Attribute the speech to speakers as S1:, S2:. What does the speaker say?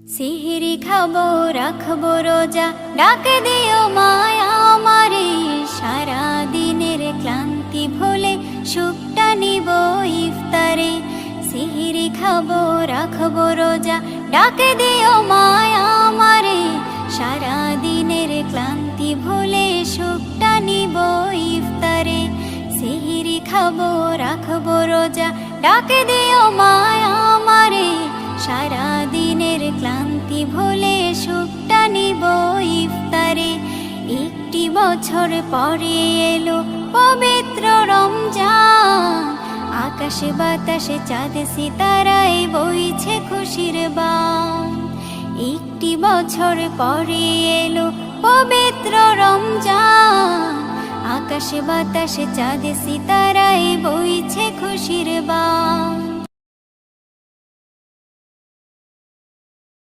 S1: সিহরি খাবো রাখবো রোজা, ডাক দিও মায়া আমারে। সারা দিনের ক্লান্তি ভুলে সুখটা নিব ইফতারে। সিহরি খাবো রাখবো রোজা, ডাক দিও মায়া আমারে। সারা দিনের ক্লান্তি ভুলে সুখটা নিব ইফতারে। সিহরি খাবো রাখবো রোজা, ডাক দিও মায়া আমারে। সারা দিনের ক্লান্তি ভুলে সুখটা নিব ইফতারে। একটি বছর পরে এলো পবিত্র রমজান, আকাশে বাতাসে চাঁদ সিতারায় বইছে খুশির বান। একটি বছর পরে এলো পবিত্র রমজান, আকাশে বাতাসে চাঁদ সিতারায় বইছে খুশির বান।